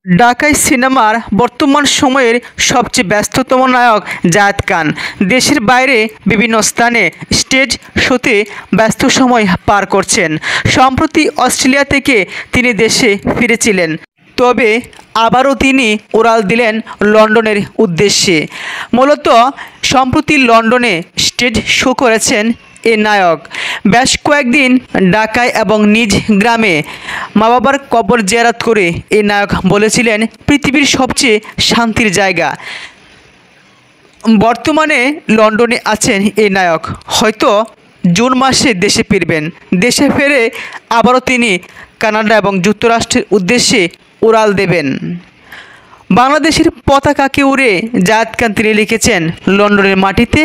ঢাকাই সিনেমার বর্তমান সময়ের সবচেয়ে ব্যস্ততম নায়ক জায়েদ খান দেশের বাইরে বিভিন্ন স্থানে স্টেজ শোতে ব্যস্ত সময় পার করছেন। সম্প্রতি অস্ট্রেলিয়া থেকে তিনি দেশে ফিরেছিলেন, তবে আবারও তিনি উড়াল দিলেন লন্ডনের উদ্দেশ্যে। মূলত সম্প্রতি লন্ডনে স্টেজ শো করেছেন এ নায়ক। বেশ কয়েকদিন ঢাকায় এবং নিজ গ্রামে মা বাবার কবর জিয়ারত করে এ নায়ক বলেছিলেন পৃথিবীর সবচেয়ে শান্তির জায়গা। বর্তমানে লন্ডনে আছেন এই নায়ক, হয়তো জুন মাসে দেশে ফিরবেন। দেশে ফিরে আবারও তিনি কানাডা এবং যুক্তরাষ্ট্রের উদ্দেশ্যে উড়াল দেবেন। বাংলাদেশের পতাকাকে উড়ে জায়েদ খান তিনি লিখেছেন, লন্ডনের মাটিতে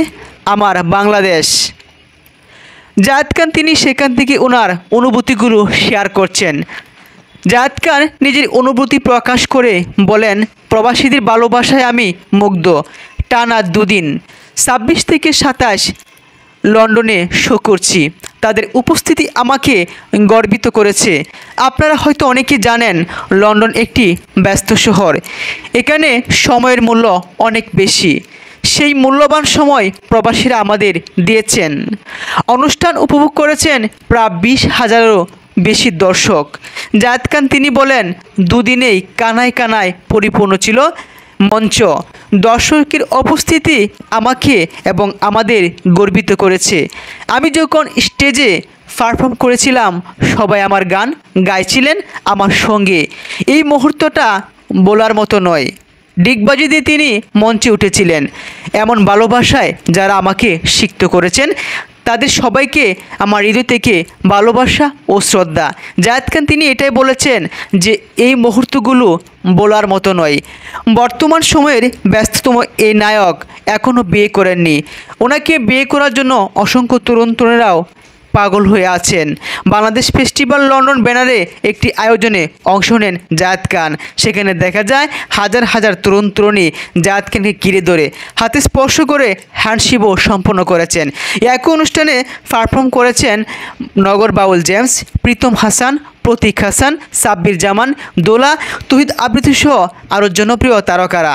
আমার বাংলাদেশ। জায়েদ খান তিনি সেখান থেকে ওনার অনুভূতিগুলো শেয়ার করছেন। জায়েদ খান নিজের অনুভূতি প্রকাশ করে বলেন, প্রবাসীদের ভালোবাসায় আমি মুগ্ধ। টানা দুদিন 26 থেকে 27 লন্ডনে শো করছি। তাদের উপস্থিতি আমাকে গর্বিত করেছে। আপনারা হয়তো অনেকে জানেন, লন্ডন একটি ব্যস্ত শহর। এখানে সময়ের মূল্য অনেক বেশি। সেই মূল্যবান সময় প্রবাসীরা আমাদের দিয়েছেন। অনুষ্ঠান উপভোগ করেছেন প্রায় 20,000-এরও বেশি দর্শক। জায়েদ খান তিনি বলেন, দুদিনেই কানায় কানায় পরিপূর্ণ ছিল মঞ্চ। দর্শকের উপস্থিতি আমাকে এবং আমাদের গর্বিত করেছে। আমি যখন স্টেজে পারফর্ম করেছিলাম, সবাই আমার গান গাইছিলেন আমার সঙ্গে। এই মুহূর্তটা বলার মতো নয়। ডিগবাজি দিয়ে তিনি মঞ্চে উঠেছিলেন। এমন ভালোবাসায় যারা আমাকে সিক্ত করেছেন, তাদের সবাইকে আমার হৃদয় থেকে ভালোবাসা ও শ্রদ্ধা। জায়েদ খান তিনি এটাই বলেছেন যে এই মুহূর্তগুলো বলার মতো নয়। বর্তমান সময়ের ব্যস্ততম এই নায়ক এখনও বিয়ে করেননি। ওনাকে বিয়ে করার জন্য অসংখ্য তরুণ তরুণীরাও পাগল হয়ে আছেন। বাংলাদেশ ফেস্টিভ্যাল লন্ডন ব্যানারে একটি আয়োজনে অংশ নেন জায়েদ খান। সেখানে দেখা যায় হাজার হাজার তরুণ তরুণী জায়েদ খানকে ঘিরে ধরে হাতে স্পর্শ করে হ্যান্ডশিপও সম্পন্ন করেছেন। একই অনুষ্ঠানে পারফর্ম করেছেন নগর বাউল জেমস, প্রীতম হাসান, প্রতীক হাসান, সাব্বির জামান, দোলা, তৌহিদ আবৃত্তি সহ আরও জনপ্রিয় তারকারা।